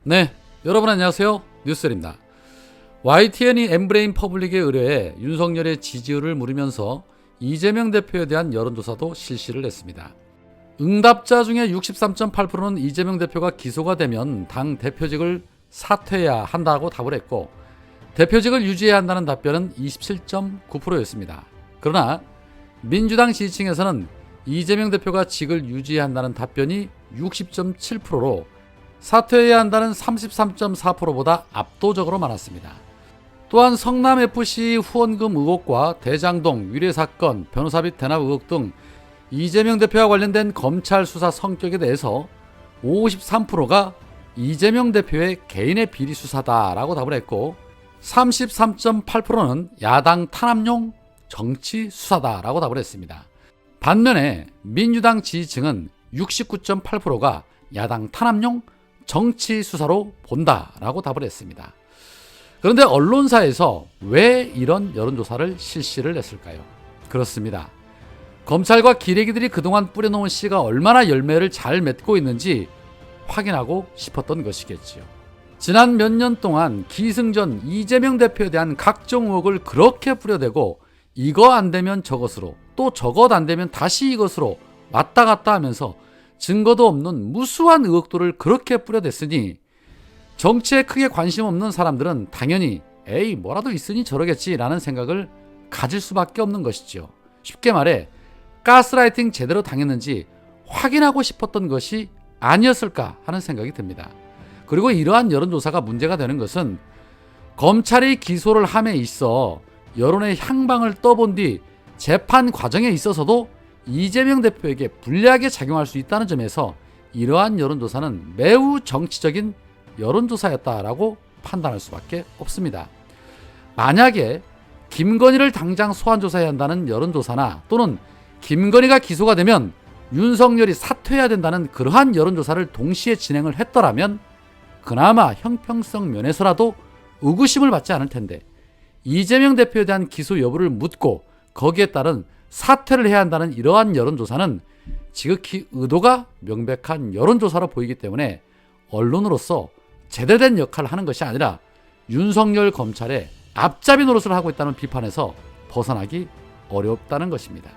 네, 여러분 안녕하세요. 뉴스입니다. YTN이 엠브레인 퍼블릭의 의뢰에 윤석열의 지지율을 물으면서 이재명 대표에 대한 여론조사도 실시를 했습니다. 응답자 중에 63.8%는 이재명 대표가 기소가 되면 당 대표직을 사퇴해야 한다고 답을 했고, 대표직을 유지해야 한다는 답변은 27.9%였습니다. 그러나 민주당 지지층에서는 이재명 대표가 직을 유지해야 한다는 답변이 60.7%로 사퇴해야 한다는 33.4%보다 압도적으로 많았습니다. 또한 성남FC 후원금 의혹과 대장동 위례사건, 변호사비 대납 의혹 등 이재명 대표와 관련된 검찰 수사 성격에 대해서 53%가 이재명 대표의 개인의 비리 수사다라고 답을 했고, 33.8%는 야당 탄압용 정치 수사다라고 답을 했습니다. 반면에 민주당 지지층은 69.8%가 야당 탄압용 정치 수사로 본다라고 답을 했습니다. 그런데 언론사에서 왜 이런 여론조사를 실시를 했을까요? 그렇습니다. 검찰과 기레기들이 그동안 뿌려놓은 씨가 얼마나 열매를 잘 맺고 있는지 확인하고 싶었던 것이겠지요. 지난 몇 년 동안 기승전 이재명 대표에 대한 각종 의혹을 그렇게 뿌려대고, 이거 안 되면 저것으로, 또 저것 안 되면 다시 이것으로 왔다 갔다 하면서 증거도 없는 무수한 의혹들을 그렇게 뿌려댔으니 정치에 크게 관심 없는 사람들은 당연히 에이 뭐라도 있으니 저러겠지 라는 생각을 가질 수밖에 없는 것이죠. 쉽게 말해 가스라이팅 제대로 당했는지 확인하고 싶었던 것이 아니었을까 하는 생각이 듭니다. 그리고 이러한 여론조사가 문제가 되는 것은 검찰이 기소를 함에 있어 여론의 향방을 떠본 뒤 재판 과정에 있어서도 이재명 대표에게 불리하게 작용할 수 있다는 점에서 이러한 여론조사는 매우 정치적인 여론조사였다라고 판단할 수밖에 없습니다. 만약에 김건희를 당장 소환조사해야 한다는 여론조사나, 또는 김건희가 기소가 되면 윤석열이 사퇴해야 된다는 그러한 여론조사를 동시에 진행을 했더라면 그나마 형평성 면에서라도 의구심을 받지 않을 텐데, 이재명 대표에 대한 기소 여부를 묻고 거기에 따른 사퇴를 해야 한다는 이러한 여론조사는 지극히 의도가 명백한 여론조사로 보이기 때문에 언론으로서 제대로 된 역할을 하는 것이 아니라 윤석열 검찰의 앞잡이 노릇을 하고 있다는 비판에서 벗어나기 어렵다는 것입니다.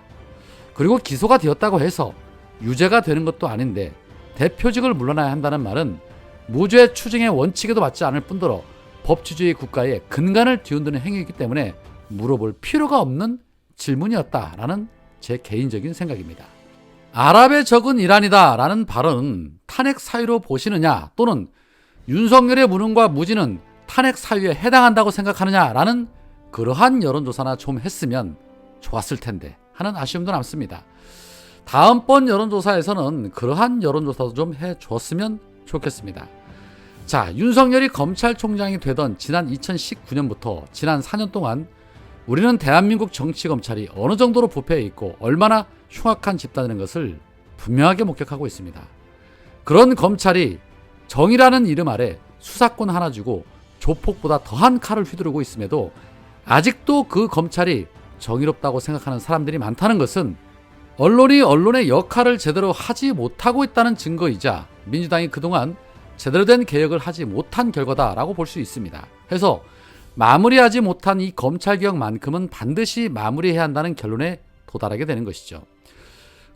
그리고 기소가 되었다고 해서 유죄가 되는 것도 아닌데 대표직을 물러나야 한다는 말은 무죄 추정의 원칙에도 맞지 않을 뿐더러 법치주의 국가의 근간을 뒤흔드는 행위이기 때문에 물어볼 필요가 없는 질문이었다라는 제 개인적인 생각입니다. 아랍의 적은 이란이다 라는 발언은 탄핵 사유로 보시느냐, 또는 윤석열의 무능과 무지는 탄핵 사유에 해당한다고 생각하느냐라는 그러한 여론조사나 좀 했으면 좋았을 텐데 하는 아쉬움도 남습니다. 다음번 여론조사에서는 그러한 여론조사도 좀 해줬으면 좋겠습니다. 자, 윤석열이 검찰총장이 되던 지난 2019년부터 지난 4년 동안 우리는 대한민국 정치검찰이 어느 정도로 부패해 있고 얼마나 흉악한 집단이라는 것을 분명하게 목격하고 있습니다. 그런 검찰이 정의라는 이름 아래 수사권 하나 주고 조폭보다 더한 칼을 휘두르고 있음에도 아직도 그 검찰이 정의롭다고 생각하는 사람들이 많다는 것은 언론이 언론의 역할을 제대로 하지 못하고 있다는 증거이자 민주당이 그동안 제대로 된 개혁을 하지 못한 결과다라고 볼 수 있습니다. 해서 마무리하지 못한 이 검찰개혁만큼은 반드시 마무리해야 한다는 결론에 도달하게 되는 것이죠.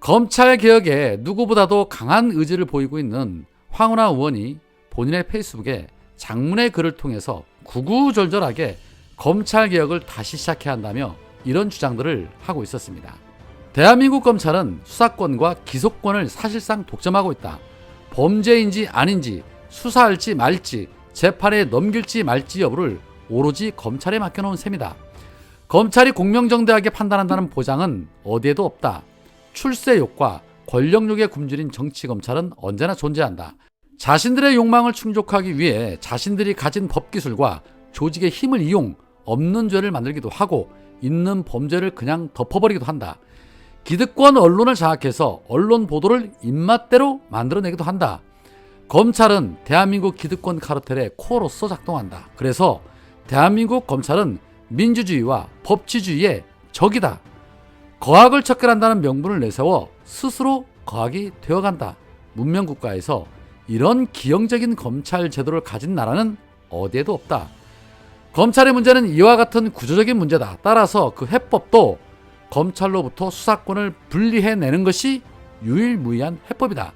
검찰개혁에 누구보다도 강한 의지를 보이고 있는 황운하 의원이 본인의 페이스북에 장문의 글을 통해서 구구절절하게 검찰개혁을 다시 시작해야 한다며 이런 주장들을 하고 있었습니다. 대한민국 검찰은 수사권과 기소권을 사실상 독점하고 있다. 범죄인지 아닌지, 수사할지 말지, 재판에 넘길지 말지 여부를 오로지 검찰에 맡겨놓은 셈이다. 검찰이 공명정대하게 판단한다는 보장은 어디에도 없다. 출세욕과 권력욕에 굶주린 정치검찰은 언제나 존재한다. 자신들의 욕망을 충족하기 위해 자신들이 가진 법기술과 조직의 힘을 이용 없는 죄를 만들기도 하고 있는 범죄를 그냥 덮어버리기도 한다. 기득권 언론을 장악해서 언론 보도를 입맛대로 만들어내기도 한다. 검찰은 대한민국 기득권 카르텔의 코어로서 작동한다. 그래서 대한민국 검찰은 민주주의와 법치주의의 적이다. 거악을 척결한다는 명분을 내세워 스스로 거악이 되어간다. 문명국가에서 이런 기형적인 검찰 제도를 가진 나라는 어디에도 없다. 검찰의 문제는 이와 같은 구조적인 문제다. 따라서 그 해법도 검찰로부터 수사권을 분리해내는 것이 유일무이한 해법이다.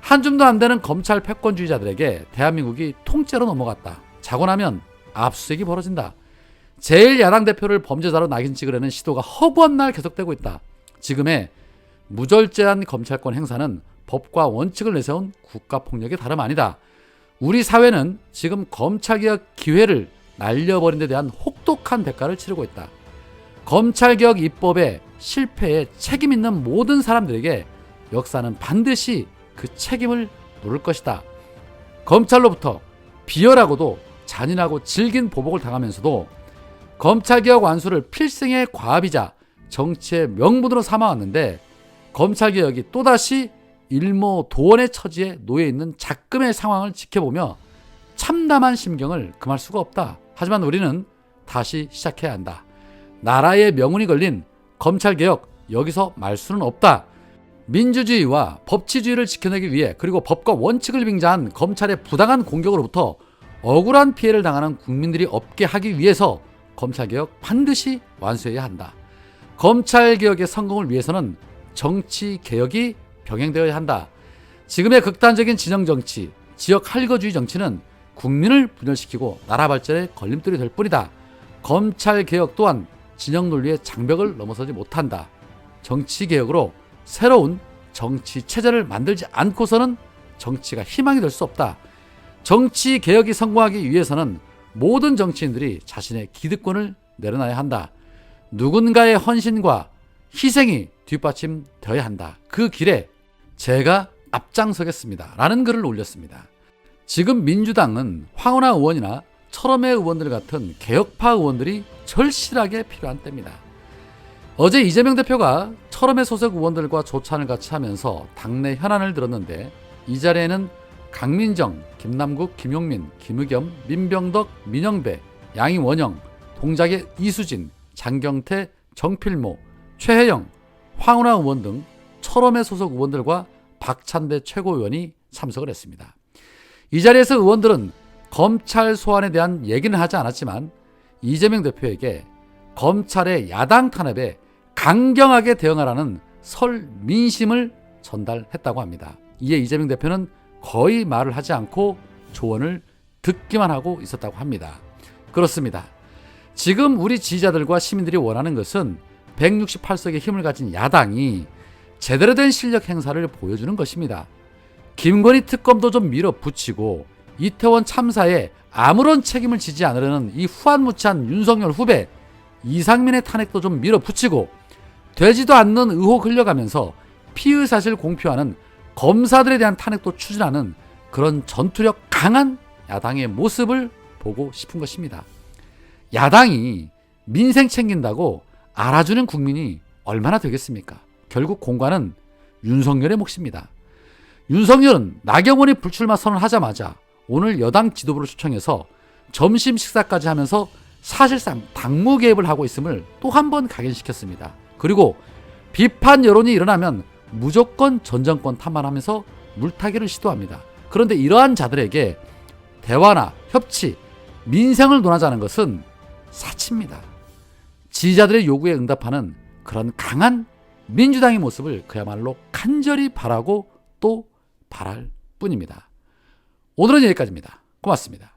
한 줌도 안 되는 검찰 패권주의자들에게 대한민국이 통째로 넘어갔다. 자고 나면 압수수색이 벌어진다. 제1야당 대표를 범죄자로 낙인 찍으려는 시도가 허구한 날 계속되고 있다. 지금의 무절제한 검찰권 행사는 법과 원칙을 내세운 국가폭력이 다름 아니다. 우리 사회는 지금 검찰개혁 기회를 날려버린 데 대한 혹독한 대가를 치르고 있다. 검찰개혁 입법의 실패에 책임 있는 모든 사람들에게 역사는 반드시 그 책임을 물을 것이다. 검찰로부터 비열하고도 잔인하고 질긴 보복을 당하면서도 검찰개혁 완수를 필생의 과업이자 정치의 명분으로 삼아왔는데 검찰개혁이 또다시 일모도원의 처지에 놓여있는 작금의 상황을 지켜보며 참담한 심경을 금할 수가 없다. 하지만 우리는 다시 시작해야 한다. 나라의 명운이 걸린 검찰개혁, 여기서 말 수는 없다. 민주주의와 법치주의를 지켜내기 위해, 그리고 법과 원칙을 빙자한 검찰의 부당한 공격으로부터 억울한 피해를 당하는 국민들이 없게 하기 위해서 검찰개혁 반드시 완수해야 한다. 검찰개혁의 성공을 위해서는 정치개혁이 병행되어야 한다. 지금의 극단적인 진영정치, 지역 할거주의 정치는 국민을 분열시키고 나라 발전에 걸림돌이 될 뿐이다. 검찰개혁 또한 진영 논리의 장벽을 넘어서지 못한다. 정치개혁으로 새로운 정치체제를 만들지 않고서는 정치가 희망이 될 수 없다. 정치개혁이 성공하기 위해서는 모든 정치인들이 자신의 기득권을 내려놔야 한다. 누군가의 헌신과 희생이 뒷받침되어야 한다. 그 길에 제가 앞장서겠습니다. 라는 글을 올렸습니다. 지금 민주당은 황운하 의원이나 철험해 의원들 같은 개혁파 의원들이 절실하게 필요한 때입니다. 어제 이재명 대표가 철험해 소속 의원들과 조찬을 같이 하면서 당내 현안을 들었는데, 이 자리에는 강민정, 김남국, 김용민, 김의겸, 민병덕, 민영배, 양이원영, 동작의 이수진, 장경태, 정필모, 최혜영, 황운하 의원 등 철험해 소속 의원들과 박찬대 최고위원이 참석을 했습니다. 이 자리에서 의원들은 검찰 소환에 대한 얘기는 하지 않았지만 이재명 대표에게 검찰의 야당 탄압에 강경하게 대응하라는 설 민심을 전달했다고 합니다. 이에 이재명 대표는 거의 말을 하지 않고 조언을 듣기만 하고 있었다고 합니다. 그렇습니다. 지금 우리 지지자들과 시민들이 원하는 것은 168석의 힘을 가진 야당이 제대로 된 실력 행사를 보여주는 것입니다. 김건희 특검도 좀 밀어붙이고 이태원 참사에 아무런 책임을 지지 않으려는 이 후안무치한 윤석열 후배 이상민의 탄핵도 좀 밀어붙이고, 되지도 않는 의혹 흘려가면서 피의 사실 공표하는 검사들에 대한 탄핵도 추진하는 그런 전투력 강한 야당의 모습을 보고 싶은 것입니다. 야당이 민생 챙긴다고 알아주는 국민이 얼마나 되겠습니까? 결국 공관은 윤석열의 몫입니다. 윤석열은 나경원이 불출마 선언하자마자 오늘 여당 지도부를 초청해서 점심 식사까지 하면서 사실상 당무 개입을 하고 있음을 또 한 번 각인시켰습니다. 그리고 비판 여론이 일어나면 무조건 전 정권 탓만하면서 물타기를 시도합니다. 그런데 이러한 자들에게 대화나 협치, 민생을 논하자는 것은 사치입니다. 지지자들의 요구에 응답하는 그런 강한 민주당의 모습을 그야말로 간절히 바라고 또 바랄 뿐입니다. 오늘은 여기까지입니다. 고맙습니다.